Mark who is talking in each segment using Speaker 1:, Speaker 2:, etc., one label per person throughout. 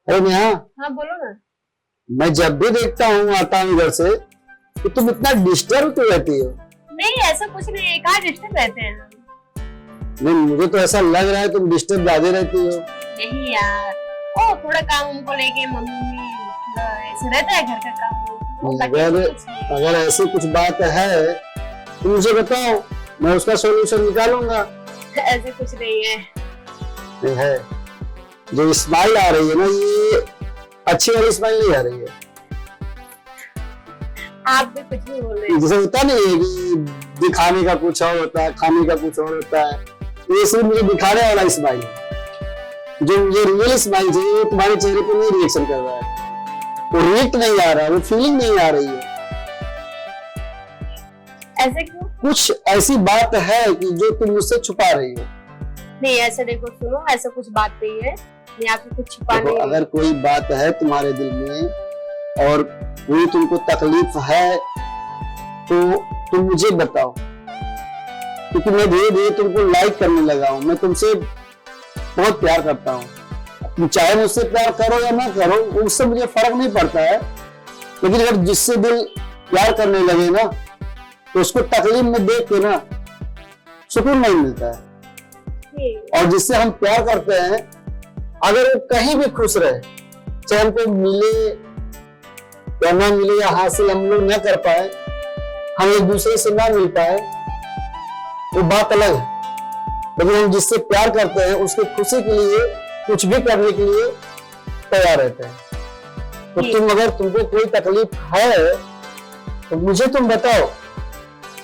Speaker 1: अरे नेहा,
Speaker 2: हाँ बोलो ना।
Speaker 1: मैं जब भी देखता हूँ आता हूँ घर से तो तुम इतना डिस्टर्ब क्यों रहती हो?
Speaker 2: नहीं ऐसा कुछ नहीं है, कहाँ डिस्टर्ब रहते हैं हम।
Speaker 1: नहीं, मुझे तो ऐसा लग रहा है तुम डिस्टर्ब ज्यादा रहती हो।
Speaker 2: नहीं यार, ओ थोड़ा काम उनको लेके मम्मी थोड़ा ऐसे रहता है घर का काम।
Speaker 1: अगर ऐसी कुछ बात है तो मुझे बताओ, मैं उसका सॉल्यूशन निकालूंगा।
Speaker 2: ऐसे कुछ नहीं है।
Speaker 1: नहीं है, जो स्माइल आ रही है ना, ये अच्छी वाली स्माइल नहीं आ रही है।
Speaker 2: आप भी कुछ नहीं बोल रहे।
Speaker 1: जैसे होता नहीं है कि दिखाने का कुछ और होता है, खाने का कुछ और होता है, तो ये सिर्फ मुझे दिखाने वाला स्माइल है। जो ये रियल स्माइल है, ये तुम्हारे चेहरे पे नहीं रिएक्शन कर रहा है, वो रिएक्ट नहीं आ रहा, वो फीलिंग नहीं आ रही है।
Speaker 2: ऐसे क्यों?
Speaker 1: कुछ ऐसी बात है कि जो तुम मुझसे छुपा रही हो।
Speaker 2: नहीं ऐसे देखो, सुनो ऐसा कुछ बात नहीं है, मैं आपसे कुछ छुपा नहीं।
Speaker 1: अगर कोई बात है तुम्हारे दिल में और कोई तुमको तकलीफ है तो तुम मुझे बताओ, क्योंकि मैं धीरे धीरे तुमको लाइक करने लगा हूँ। मैं तुमसे बहुत प्यार करता हूँ, तुम चाहे मुझसे प्यार करो या ना करो, उससे मुझे फर्क नहीं पड़ता है। लेकिन अगर जिससे दिल प्यार करने लगे ना, तो उसको तकलीफ में देख के ना सुकून नहीं मिलता है। और जिससे हम प्यार करते हैं, अगर वो कहीं भी खुश रहे, चाहे हमको मिले या ना मिले या हासिल हम लोग न कर पाए, हम एक दूसरे से ना मिल पाए, वो बात अलग है। लेकिन हम जिससे प्यार करते हैं उसकी खुशी के लिए कुछ भी करने के लिए तैयार रहते हैं। तो अगर तुमको कोई तकलीफ है तो मुझे तुम बताओ,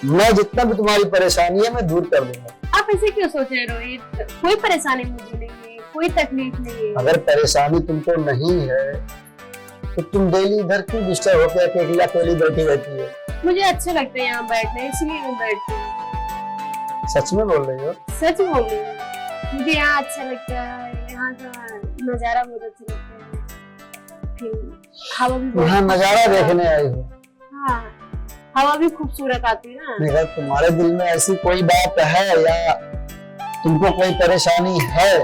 Speaker 1: मैं जितना भी तुम्हारी परेशानी है मैं दूर कर दूंगा।
Speaker 2: आप ऐसे क्यों सोच रहे रोहित? कोई परेशानी मुझे नहीं है, कोई तकलीफ नहीं है।
Speaker 1: अगर परेशानी तुमको नहीं है तो तुम डेली इधर क्यों डिस्टर्ब होकर अकेली बैठी रहती है?
Speaker 2: मुझे अच्छा लगता है यहाँ बैठना, इसलिए मैं बैठती हूँ।
Speaker 1: सच में बोल रही हो?
Speaker 2: सच बोल रही हूँ, मुझे यहाँ अच्छा लगता है, यहाँ का नजारा बहुत अच्छा लगता है। फिर हवा भी
Speaker 1: यहाँ नजारा देखने आई हो?
Speaker 2: हाँ, हवा भी खूबसूरत आती है ना।
Speaker 1: अगर तुम्हारे दिल में ऐसी कोई बात है या तुमको कोई परेशानी है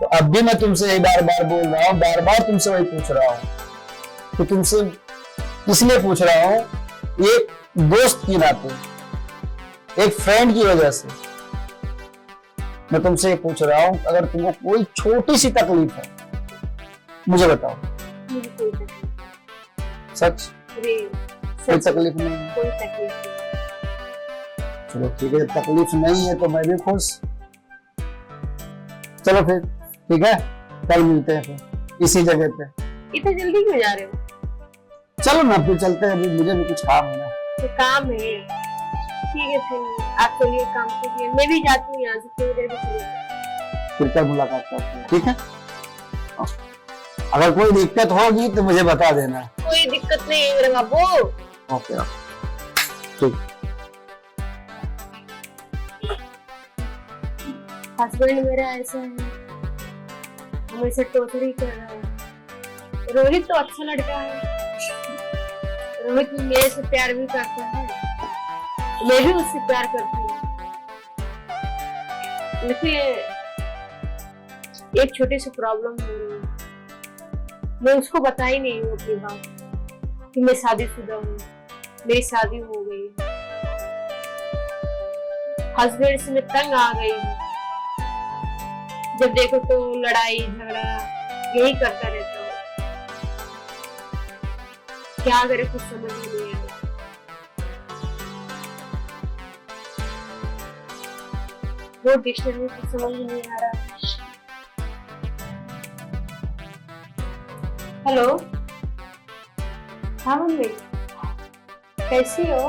Speaker 1: तो अब भी मैं तुमसे बार बार बोल रहा हूँ, बार बार तुमसे वही पूछ रहा हूँ कि तुमसे इसलिए पूछ रहा हूँ, एक दोस्त की नाते, एक फ्रेंड की वजह से मैं तुमसे पूछ रहा हूँ। अगर तुमको कोई छोटी सी तकलीफ है मुझे बताओ।
Speaker 2: मुझे कोई तकलीफ,
Speaker 1: सच? कोई तकलीफ नहीं है?
Speaker 2: कोई तकलीफ नहीं।
Speaker 1: चलो ठीक है, तकलीफ नहीं है तो मैं भी खुश। चलो फिर ठीक है, कल मिलते हैं फिर इसी जगह पे।
Speaker 2: इतना जल्दी क्यों जा रहे हो?
Speaker 1: चलो ना फिर चलते हैं, अभी मुझे भी कुछ काम है ना।
Speaker 2: तो काम है, ठीक है फिर आप चलिए काम कीजिए, मैं भी जाती हूँ यहाँ से, थोड़ी देर में चलिए।
Speaker 1: फिर कल मुलाकात करते हैं, ठीक है? अगर कोई दिक्कत होगी तो मुझे बता देना।
Speaker 2: कोई दिक्कत नहीं है मेरे बाबू।
Speaker 1: ओके ठीक।
Speaker 2: हस्बैंड मेरा ऐसा है, हमेशा टोटरी कर रहा है। रोहित तो अच्छा लड़का है, रोहित मेरे से प्यार भी करता है, मैं भी उससे प्यार करती हूँ। लेकिन एक छोटी सी प्रॉब्लम हो रही है, मैं उसको बता ही नहीं हूँ अपनी बात कि मैं शादीशुदा हूँ, मेरी शादी हो गई। हस्बैंड से मैं तंग आ गई हूँ, जब देखो तो लड़ाई झगड़ा यही करता रहता हूँ। क्या करे कुछ समझ ही नहीं आ रहा। वो डिक्शनरी कुछ समझ ही नहीं आ रहा। हेलो, हाँ मम्मी, कैसी हो?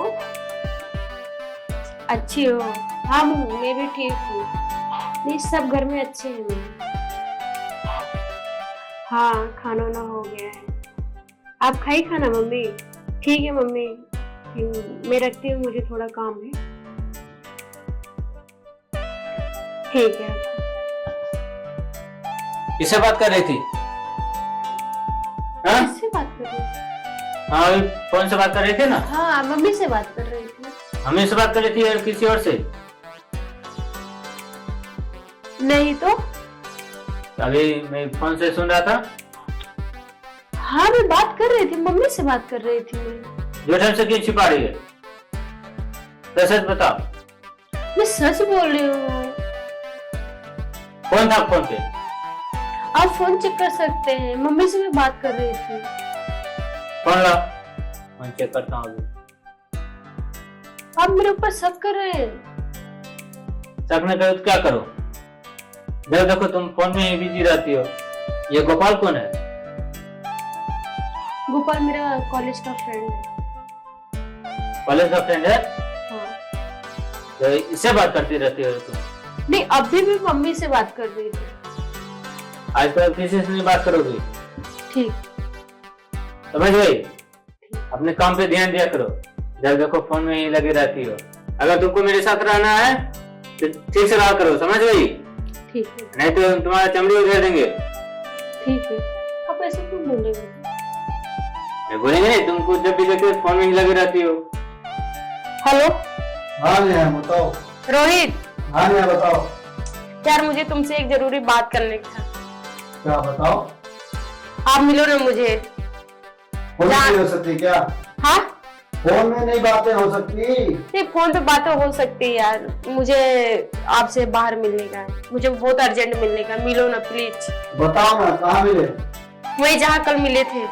Speaker 2: अच्छी हो? हाँ मम्मी मैं भी ठीक हूँ। नहीं सब घर में अच्छे हैं मम्मी। हाँ खाना वाना हो गया है, आप खाई खाना मम्मी? ठीक है मम्मी, मैं रखती हूँ, मुझे थोड़ा काम है। ठीक है।
Speaker 3: किससे बात कर रही थी? हाँ?
Speaker 2: किससे बात कर रही थी?
Speaker 3: हाँ फोन से बात कर रही थी ना?
Speaker 2: हाँ मम्मी से बात कर रही थी।
Speaker 3: हमें से बात कर रही थी और किसी और से?
Speaker 2: नहीं तो
Speaker 3: अभी मैं फोन से सुन रहा था।
Speaker 2: हाँ मैं बात कर रही थी, मम्मी से बात कर रही थी मैं।
Speaker 3: झूठ हमसे क्यों छिपा रही है? तो सच बताओ।
Speaker 2: मैं सच बोल रही हूँ।
Speaker 3: कौन था फोन पे?
Speaker 2: आप फोन चेक कर सकते हैं, मम्मी से मैं बात कर रही थी।
Speaker 3: फोन ला, फोन चेक करता हूँ अभी।
Speaker 2: आप मेरे ऊपर शक कर रहे हैं।
Speaker 3: शक नहीं करो तो क्या करो? जब देखो तुम फोन में ही बिजी रहती हो। ये गोपाल कौन है?
Speaker 2: गोपाल मेरा कॉलेज का फ्रेंड है।
Speaker 3: कॉलेज का फ्रेंड है?
Speaker 2: हाँ।
Speaker 3: तो इससे बात करती रहती हो तुम?
Speaker 2: नहीं, अभी भी मम्मी से बात कर रही थी।
Speaker 3: आज तो किसी से नहीं बात करोगी?
Speaker 2: ठीक।
Speaker 3: समझ गई? अपने काम पे ध्यान दिया करो। जब देखो फोन में ही लगी रहती हो। अगर तुमको मेरे साथ रहना है तो ठीक से रहा करो, समझ गई?
Speaker 2: ठीक है।
Speaker 3: नहीं तो तुम्हारा चमड़ी उधेड़ देंगे।
Speaker 2: ठीक है। आप ऐसे क्यों बोलेंगे?
Speaker 3: मैं बोलेंगे नहीं, तुमको जब भी देखे फोन में ही लगी रहती हो।
Speaker 2: हेलो
Speaker 1: हाँ नेहा बताओ।
Speaker 2: रोहित,
Speaker 1: हाँ नेहा बताओ।
Speaker 2: यार मुझे तुमसे एक जरूरी बात करने का था।
Speaker 1: क्या बताओ?
Speaker 2: आप मिलो ना मुझे।
Speaker 1: फोन में नहीं हो सकती क्या?
Speaker 2: हाँ?
Speaker 1: फोन में नहीं बातें हो सकती?
Speaker 2: नहीं, फोन पे बातें हो सकती है यार। मुझे आपसे बाहर मिलने का है, मुझे बहुत अर्जेंट मिलने का। मिलो ना प्लीज।
Speaker 1: बताओ ना कहाँ मिले?
Speaker 2: वही जहाँ कल मिले थे।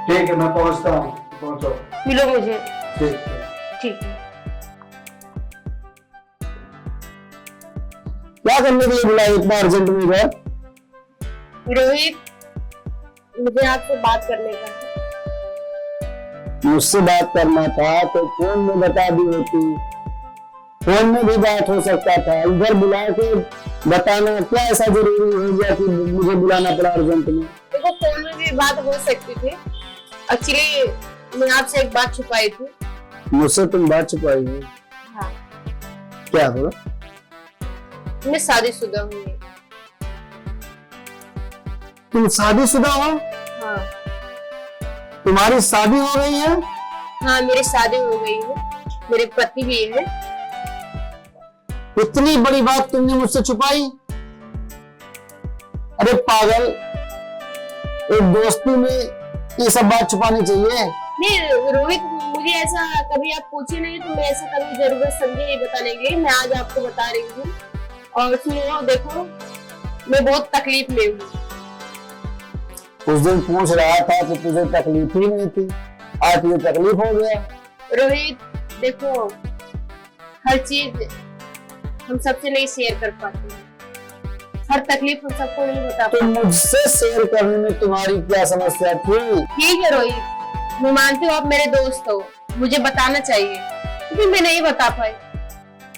Speaker 1: ठीक है मैं पहुँचता हूँ, पहुँचो।
Speaker 2: मिलो मुझे।
Speaker 1: ठीक है।
Speaker 2: ठीक है।
Speaker 1: क्या करने के लिए बुलाया इतना अर्जेंट में घर?
Speaker 2: रोहित, मुझे आपसे बात करने का है।
Speaker 1: मुझसे बात करना था तो फोन में बता दी होती। फोन में भी बात हो सकता था, इधर बुला के बताना क्या ऐसा जरूरी हो गया कि मुझे बुलाना पड़ा अर्जेंट में?
Speaker 2: देखो, फोन में भी बात हो सकती थी। एक्चुअली मैं आपसे एक बात छुपाई थी।
Speaker 1: मुझसे तुम बात छुपाई हो?
Speaker 2: हाँ।
Speaker 1: क्या हो?
Speaker 2: मैं शादीशुदा हूँ।
Speaker 1: तुम शादीशुदा हो?
Speaker 2: हाँ।
Speaker 1: तुम्हारी शादी हो गई है?
Speaker 2: हाँ, मेरी शादी हो गई है, मेरे पति भी है।
Speaker 1: इतनी बड़ी बात तुमने मुझसे छुपाई? अरे पागल, एक दोस्ती में ये सब बात छुपानी चाहिए?
Speaker 2: नहीं रोहित, मुझे ऐसा कभी आप पूछे नहीं तो मैं ऐसा कभी जरूरत समझी नहीं बताने के लिए। मैं आज आपको बता रही हूँ। और सुनो, देखो मैं बहुत तकलीफ में हूँ।
Speaker 1: उस दिन पूछ रहा था कि तुझे तकलीफ ही नहीं थी, आज तुझे तकलीफ हो गया।
Speaker 2: रोहित देखो, हर चीज हम सबसे नहीं शेयर कर पाते हैं। हर तकलीफ हम सबको नहीं बता
Speaker 1: तो
Speaker 2: पाते।
Speaker 1: मुझसे शेयर करने में तुम्हारी क्या समस्या थी?
Speaker 2: ठीक है रोहित, मैं मानती हूँ आप मेरे दोस्त हो, मुझे बताना चाहिए, लेकिन मैं नहीं बता पाई।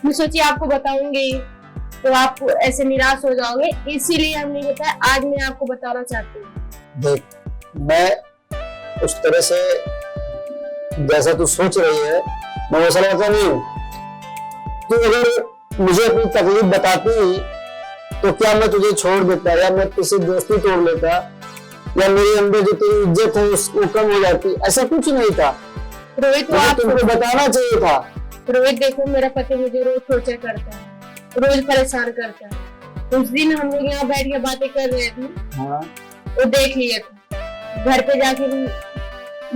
Speaker 2: मैं सोची आपको बताऊंगी तो आप ऐसे निराश हो जाओगे, इसीलिए हम नहीं बताया। आज मैं आपको बताना चाहती हूँ।
Speaker 1: देख, मैं उस तरह से जैसा तू सोच रही है मैं वैसा लड़का नहीं हूँ। तू अगर मुझे अपनी तकलीफ बताती तो क्या मैं तुझे छोड़ देता, या मैं किसी दोस्ती तोड़ लेता, या मेरे अंदर जो तेरी इज्जत है उसको कम हो जाती? ऐसा कुछ नहीं था
Speaker 2: रोहित, तो
Speaker 1: मुझे
Speaker 2: आप
Speaker 1: तुमको बताना चाहिए था।
Speaker 2: रोहित देखो, मेरा पति मुझे रोज टॉर्चर करता है, रोज परेशान करता है। उस दिन हम लोग यहाँ बैठ के बातें कर रहे थे,
Speaker 1: हाँ।
Speaker 2: वो देख लिया था। घर पे जाके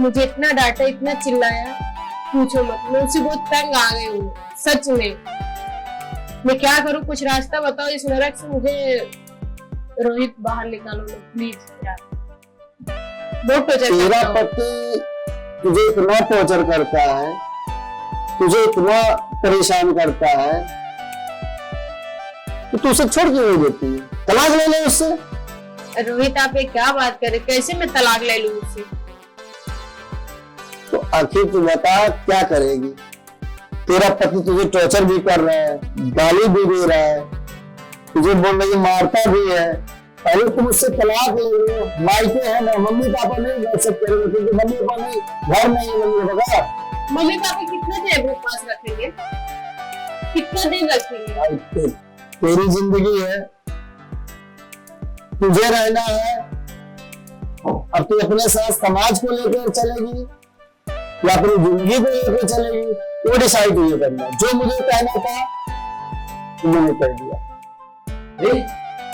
Speaker 2: मुझे इतना डांटा, इतना चिल्लाया, पूछो मत। मैं उससे बहुत तंग आ गई हूँ सच में। मैं क्या करूँ, कुछ रास्ता बताओ इस नरक से मुझे। रोहित बाहर निकालो ना प्लीज यार, बहुत टॉर्चर
Speaker 1: तेरा
Speaker 2: करता है।
Speaker 1: पति तुझे इतना टॉर्चर करता है, तुझे इतना परेशान करता है, तो तू उसे छोड़ क्यों नहीं देती है? तलाक ले ले उससे।
Speaker 2: रोहित आप ये क्या बात कर रहे, कैसे मैं तलाक ले लूं उससे?
Speaker 1: तो आखिर तू बता क्या करेगी? तेरा पति तुझे टॉर्चर भी कर रहा है, गाली भी दे रहा है, तुझे बोल रही मारता भी है। पहले तुम उससे तलाक ले लो, मायके है ना, मम्मी पापा नहीं रह सकते, क्योंकि मम्मी पापा नहीं, घर नहीं है मम्मी पापा।
Speaker 2: मम्मी पापा कितना देर अपने पास रखेंगे, कितना दिन रखेंगे?
Speaker 1: तेरी जिंदगी है, तुझे रहना है। अब तू अपने साथ समाज को लेकर चलेगी या अपनी जिंदगी को लेकर चलेगी, वो डिसाइड ये करना। जो मुझे कहना था मैंने कर दिया।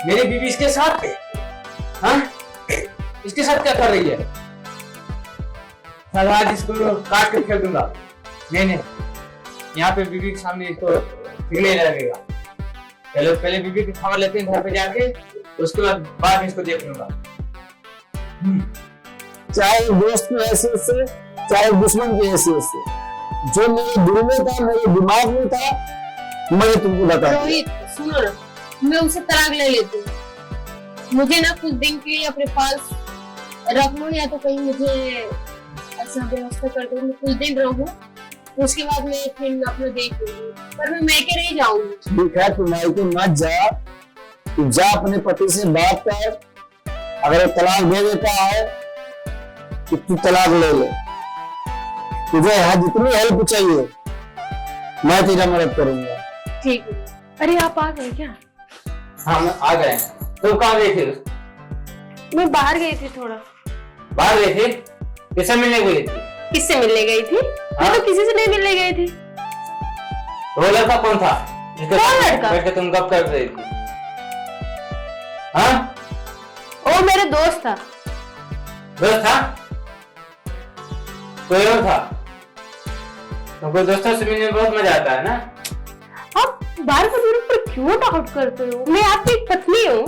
Speaker 3: मेरी बीवी इसके साथ है। हाँ, इसके साथ क्या कर रही है? साला आज इसको काट के फेंक दूंगा। नहीं, यहाँ पे बीवी के सामने इसको पिघले लगेगा। पहले बीवी की खबर लेते हैं घर पे जाके, उसके बाद में इसको देख लूंगा।
Speaker 1: चाहे दोस्त की हैसियत से, चाहे दुश्मन की हैसियत से, जो मेरे दिल में था, मेरे दिमाग में था, मैं तुमको बता।
Speaker 2: रोहित सुनो ना, मैं उसे तलाक ले लेती हूँ। मुझे ना कुछ दिन के लिए अपने पास रख लो, या तो कहीं मुझे ऐसा व्यवस्था कर दो मैं कुछ दिन रहूं, उसके बाद मैं फिर अपना देख लूंगी। पर मैं मैके नहीं जाऊंगी।
Speaker 1: ठीक है, तू मायके मत जा, तू जा अपने पति से बात कर। अगर वो तलाक दे देता है तो तू तलाक ले ले। तुझे यहाँ जितनी हेल्प चाहिए मैं तेरा मदद करूंगा।
Speaker 2: ठीक है। अरे आप आ गए क्या?
Speaker 3: हाँ, मैं आ गए। तुम कहाँ गई थी?
Speaker 2: मैं बाहर गई थी थोड़ा।
Speaker 3: बाहर गई थी? किससे मिलने गई थी?
Speaker 2: किससे मिलने गई थी? मैं तो किसी से नहीं मिलने गई थी।
Speaker 3: वो लड़का कौन था?
Speaker 2: कौन लड़का?
Speaker 3: बैठ के तुम गप कर रही थी। हाँ?
Speaker 2: वो मेरा दोस्त था।
Speaker 3: दोस्त था? कोई और था? तुमको दोस्तों से मिलने में बहुत मजा आता है ना?
Speaker 2: आप बार बार मेरे ऊपर क्यों डाउट करते हो? मैं आपकी पत्नी हूँ।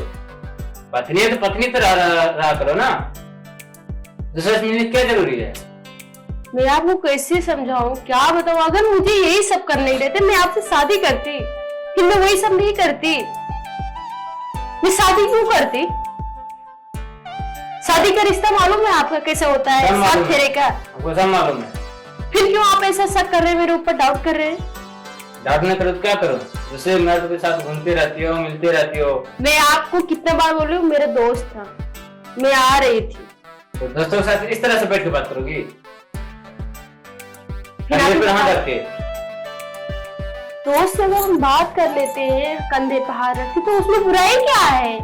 Speaker 3: पत्नी है तो पत्नी तो रहा करो ना। दूसरे से मिलने क्या जरूरी है?
Speaker 2: मैं आपको कैसे समझाऊं, क्या बताऊं? अगर मुझे यही सब करने ही रहते, मैं आपसे शादी करती, फिर मैं वही सब नहीं करती। मैं शादी क्यों करती? शादी का रिश्ता मालूम है आपका कैसे होता है, साथ फेरे का?
Speaker 3: आपको सब मालूम है।
Speaker 2: फिर क्यों आप ऐसा शक कर रहे हैं, मेरे ऊपर डाउट कर रहे हैं?
Speaker 3: डाउट नहीं करो तो क्या करो? दूसरे मर्द के साथ घूमती रहती हो, मिलती रहती हो।
Speaker 2: मैं आपको कितने बार बोल रही हूँ, मेरा दोस्त था, मैं आ रही थी।
Speaker 3: तो दोस्तों के साथ इस तरह से बैठ के बात करोगी?
Speaker 2: फिर
Speaker 3: पे हाथ रख के।
Speaker 2: दोस्त से हम बात कर लेते हैं, कंधे पे हाथ रख के, तो उसमें बुराई क्या है?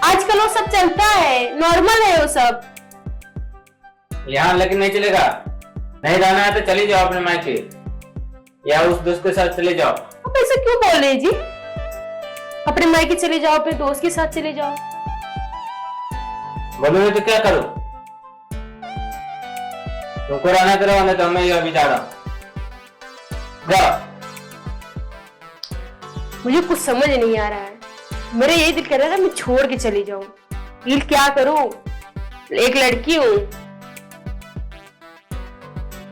Speaker 2: आजकल वो सब चलता है, नॉर्मल है वो सब।
Speaker 3: यहाँ लेकिन नहीं चलेगा। नहीं जाना है तो चली जाओ अपने मायके, या उस दोस्त के साथ चले जाओ।
Speaker 2: आप ऐसा क्यों बोल रहे हैं जी? अपने मायके चले जाओ, अपने दोस्त के साथ चले जाओ।
Speaker 3: बोलोगे तो क्या करो? तुमको रहना करो, नहीं तो मैं ये अभी जा रहा हूँ। जाओ।
Speaker 2: मुझे कुछ समझ नहीं आ रहा है। मेरा यही दिल कर रहा है मैं छोड़ के चली जाऊं। दिल क्या करूं? एक लड़की हूं,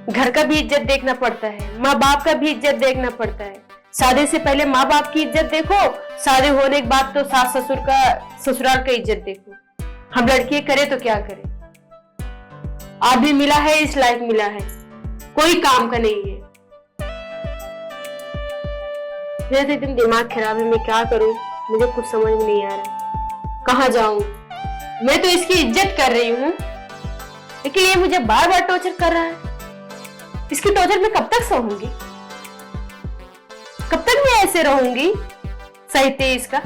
Speaker 2: घर का भी इज्जत देखना पड़ता है, माँ बाप का भी इज्जत देखना पड़ता है। शादी से पहले माँ बाप की इज्जत देखो, शादी होने के बाद तो सास ससुर का, ससुराल का इज्जत देखो। हम लड़की करे तो क्या करे? आदमी मिला है, इस लायक मिला है, कोई काम का नहीं है। मेरा तो एकदम दिमाग खराब है, मैं क्या करूं? मुझे कुछ समझ में नहीं आ रहा, कहाँ जाऊं? मैं तो इसकी इज्जत कर रही हूँ, लेकिन ये मुझे बार बार टॉर्चर कर रहा है। इसकी टॉर्चर में कब तक सहूंगी? कब तक मैं ऐसे रहूंगी सहते इसका?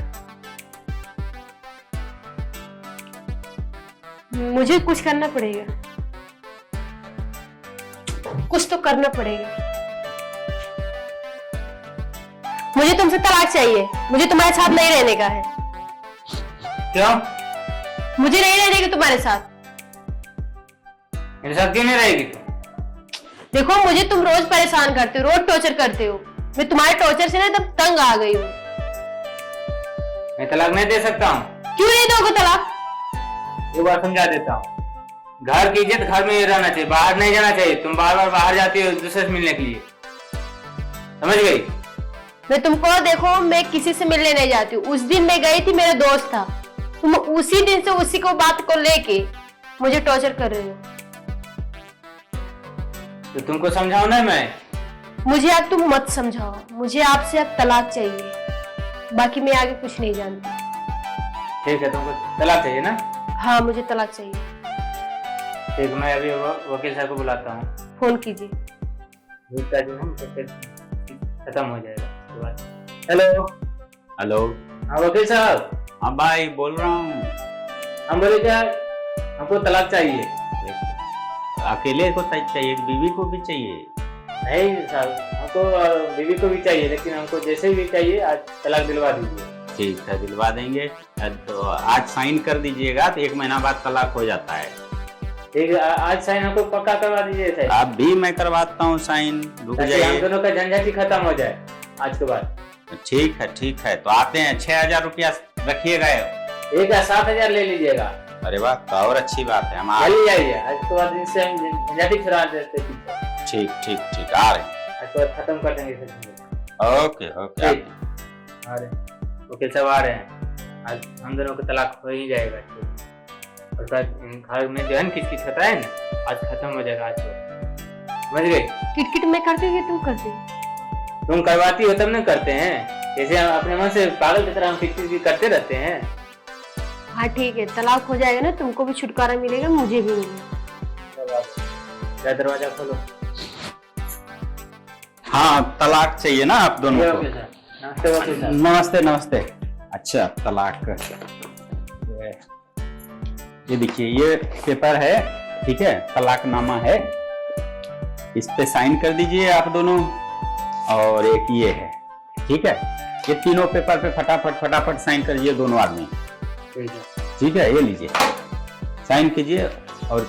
Speaker 2: मुझे कुछ करना पड़ेगा, कुछ तो करना पड़ेगा। मुझे तुमसे तलाक चाहिए, मुझे तुम्हारे साथ नहीं रहने का है।
Speaker 3: क्यों?
Speaker 2: मुझे नहीं रहने का तुम्हारे साथ।
Speaker 3: मेरे साथ क्यों नहीं रहेगी?
Speaker 2: देखो, मुझे तुम रोज परेशान करते हो, रोज टॉर्चर करते हो। मैं तुम्हारे टॉर्चर से ना तब तंग आ गई हूँ।
Speaker 3: मैं तलाक नहीं दे सकता हूँ।
Speaker 2: क्यों नहीं दोगे तलाक?
Speaker 3: एक बार समझा देता हूँ। घर की इज्जत घर में ही रहना चाहिए, बाहर नहीं जाना चाहिए। तुम बार बार बाहर जाती हो दूसरे से मिलने के लिए, समझ गई?
Speaker 2: मैं तुमको देखो, मैं किसी से मिलने नहीं जाती हूँ। उस दिन मैं गई थी, मेरा दोस्त था, तुम उसी दिन से उसी को बात को लेके मुझे टॉर्चर कर रहे हो।
Speaker 3: तो तुमको समझाओ ना मैं।
Speaker 2: मुझे अब तुम मत समझाओ, मुझे आपसे अब तलाक चाहिए, बाकी मैं आगे कुछ नहीं जानती।
Speaker 3: ठीक है, तुमको तलाक चाहिए ना?
Speaker 2: हाँ, मुझे तलाक चाहिए।
Speaker 3: ठीक, मैं अभी वकील साहब को बुलाता हूँ।
Speaker 2: फोन कीजिए।
Speaker 3: खत्म हो जाएगा। हेलो।
Speaker 4: हेलो।
Speaker 3: हाँ वकील साहब।
Speaker 4: हाँ भाई बोल रहा हूँ।
Speaker 3: हम बोले क्या, हमको तलाक चाहिए।
Speaker 4: अकेले को चाहिए, बीवी को भी चाहिए?
Speaker 3: नहीं साहब, हमको बीवी को भी चाहिए, लेकिन हमको जैसे भी चाहिए आज तलाक दिलवा दीजिए।
Speaker 4: ठीक है, दिलवा देंगे। तो आज साइन कर दीजिएगा तो 1 महीना बाद तलाक हो जाता है।
Speaker 3: ठीक है, आज साइन हमको पक्का करवा दीजिए सर।
Speaker 4: आप भी मैं करवाता हूँ साइन, रुक
Speaker 3: ताकि हम
Speaker 4: जाइए।
Speaker 3: दोनों का झंझट ही खत्म हो जाए आज के बाद।
Speaker 4: ठीक है, ठीक है, तो आते हैं। 6000 रुपया रखिएगा।
Speaker 3: एक 7,000 ले लीजिएगा।
Speaker 4: अरे वाह, तो और अच्छी बात है। हम आ
Speaker 3: चलिए जाइए, आज के बाद इनसे हम झंझट ही छुड़ा देते हैं।
Speaker 4: ठीक ठीक ठीक, आ रहे हैं।
Speaker 3: आज के बाद खत्म कर देंगे इसे झंझट।
Speaker 4: Okay okay.
Speaker 3: ठीक, आ रहे हैं, वकील साहब आ रहे हैं। आज हम दोनों का तलाक हो ही जाएगा। और घर में जो है ना किचकिच होता है ना, आज खत्म हो जाएगा। आज तो समझ गए।
Speaker 2: किटकिट मैं करती हूँ, तुम करती हो?
Speaker 3: तुम करवाती हो तब ना करते हैं। जैसे हम अपने मन से पागल की तरह हम किचकिच भी करते रहते हैं।
Speaker 2: हाँ ठीक है, तलाक हो जाएगा ना, तुमको भी छुटकारा मिलेगा, मुझे भी मिलेगा।
Speaker 3: दरवाजा खोलो।
Speaker 4: हाँ, तलाक चाहिए ना आप दोनों को?
Speaker 3: नमस्ते वकील साहब।
Speaker 4: नमस्ते नमस्ते। अच्छा, तलाक। ये देखिए, ये पेपर है, ठीक है, तलाकनामा है। इस पे साइन कर दीजिए आप दोनों। और एक ये है, ठीक है। ये तीनों पेपर पे फटाफट फटाफट साइन कर दीजिए दोनों आदमी। ठीक है, ये लीजिए, साइन कीजिए। और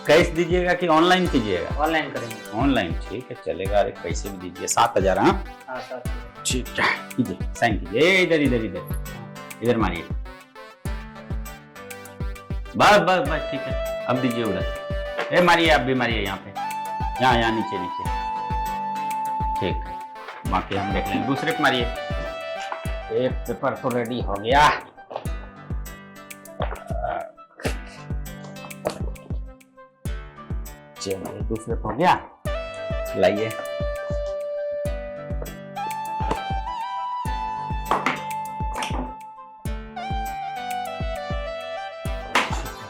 Speaker 4: कैश दीजिएगा कि ऑनलाइन कीजिएगा?
Speaker 3: ऑनलाइन करेंगे।
Speaker 4: ऑनलाइन, ठीक है, चलेगा। अरे पैसे भी दीजिए, 7,000। हाँ
Speaker 3: हाँ सर।
Speaker 4: ठीक है, कीजिए, साइन कीजिए। इधर इधर इधर इधर मारिए। बस बस बस, ठीक है। अब दीजिए उधर। ए मारिए, आप भी मारिए यहाँ पे, यहाँ यहाँ नीचे नीचे। ठीक, बाकी हम देख लेंगे। दूसरे पे मारिए। एक पेपर तो रेडी हो गया। चलिए, दूसरे पे हो गया। लाइए।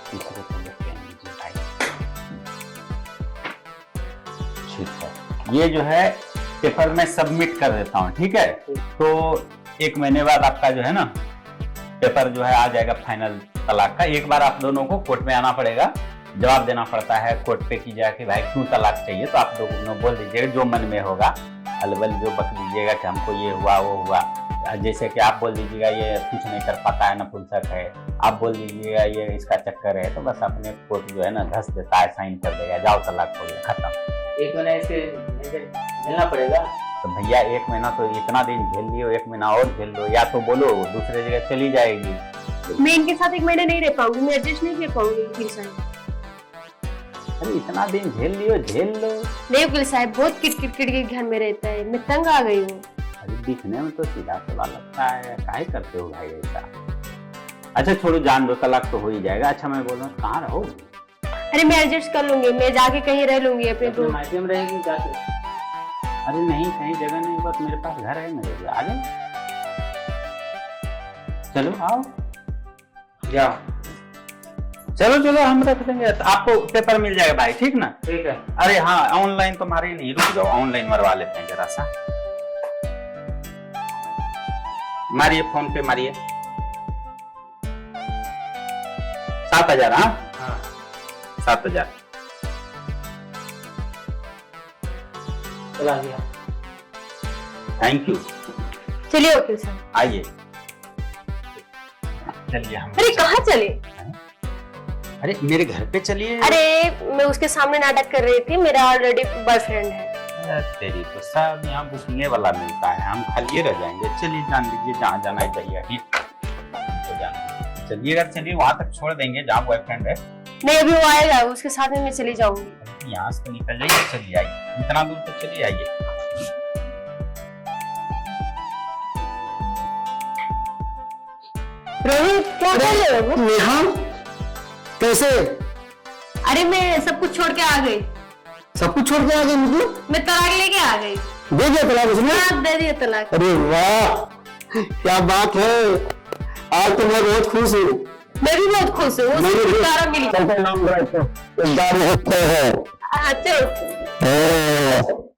Speaker 4: तीसरे पे लेते हैं, लीजिए भाई। ठीक है, ये जो है पेपर में सबमिट कर देता हूँ, ठीक है। तो 1 महीने बाद आपका जो है ना पेपर जो है आ जाएगा फाइनल तलाक का। एक बार आप दोनों को कोर्ट में आना पड़ेगा, जवाब देना पड़ता है कोर्ट पे की जाके भाई क्यों तलाक चाहिए। तो आप दोनों बोल दीजिएगा जो मन में होगा, अलबल जो बक दीजिएगा कि हमको ये हुआ वो हुआ। जैसे कि आप बोल दीजिएगा ये कुछ नहीं कर पाता है, नपुंसक है। आप बोल दीजिएगा ये इसका चक्कर है। तो बस अपने कोर्ट जो है ना घस देता है, साइन कर देगा, जाओ तलाक हो गया, खत्म।
Speaker 3: 1 महीना इसके झेलना पड़ेगा।
Speaker 4: तो भैया 1 महीना तो इतना दिन झेल लियो, 1 महीना और झेल लो, या तो बोलो दूसरे जगह चली जाएगी।
Speaker 2: मैं इनके साथ 1 महीने नहीं रह पाऊंगी, मैं एडजस्ट नहीं कर पाऊंगी वकील साहब।
Speaker 4: अरे इतना दिन झेल लियो, झेल लो।
Speaker 2: नहीं वकील साहब, बहुत किटकिट के घर में रहता है, मैं तंग आ गई हूँ।
Speaker 4: अरे दिखने में तो सीधा साधा लगता है, काहे करते हो भाई ऐसा? अच्छा छोड़ो, जान दो, तलाक तो हो ही जाएगा। अच्छा मैं बोल रहा हूँ, कहाँ रहोगे?
Speaker 2: अरे मैं एडजस्ट कर लूंगी, मैं जाके कहीं रह लूंगी अपने
Speaker 3: अपने
Speaker 2: तो।
Speaker 3: मायके में रहेगी जाके।
Speaker 4: अरे नहीं, कहीं जगह नहीं, बस मेरे पास घर है, मेरे आ जाओ। चलो आओ,
Speaker 3: जाओ।
Speaker 4: चलो चलो, हम रख देंगे। आपको पेपर मिल जाएगा भाई, ठीक ना?
Speaker 3: ठीक है।
Speaker 4: अरे हाँ, ऑनलाइन तो मारे नहीं, रुक जाओ, ऑनलाइन मरवा लेते हैं जरा सा। मारिए, फोन पे मारिए। 7,000। हाँ 7,000।
Speaker 3: चला गया।
Speaker 4: Thank you.
Speaker 2: चलिए वकील साहब।
Speaker 4: आइए, चलिए हम।
Speaker 2: अरे कहाँ चले?
Speaker 4: अरे मेरे घर पे चलिए।
Speaker 2: अरे मैं उसके सामने नाटक कर रही थी, मेरा ऑलरेडी बॉयफ्रेंड है।
Speaker 4: तेरी तो सब यहाँ घुसने वाला मिलता है, हम खाली रह जाएंगे। चलिए जान लीजिए, जहाँ जाना है जाइए। तो जाना, चलिएगा, चलिए वहां तक छोड़ देंगे जहाँ बॉयफ्रेंड है।
Speaker 2: नहीं अभी वो आएगा, उसके साथ में मैं चली जाऊंगी।
Speaker 4: यहाँ से तो निकल जाइए, चलिए आइए, इतना दूर तो चलिए आइए।
Speaker 2: रोहित क्या कर रहे हो?
Speaker 1: नेहा, कैसे?
Speaker 2: अरे मैं सब कुछ छोड़ के आ गई,
Speaker 1: सब कुछ छोड़ के आ गई? मतलब
Speaker 2: मैं तलाक लेके आ गई।
Speaker 1: दे दिया तलाक उसने?
Speaker 2: हाँ दे दिया तलाक।
Speaker 1: अरे वाह, क्या बात है, आज तो मैं बहुत खुश हूँ।
Speaker 2: मैं भी बहुत खुश हूँ, उसको छुटकारा मिल गया।
Speaker 1: नाम है।
Speaker 2: हाँ चलो।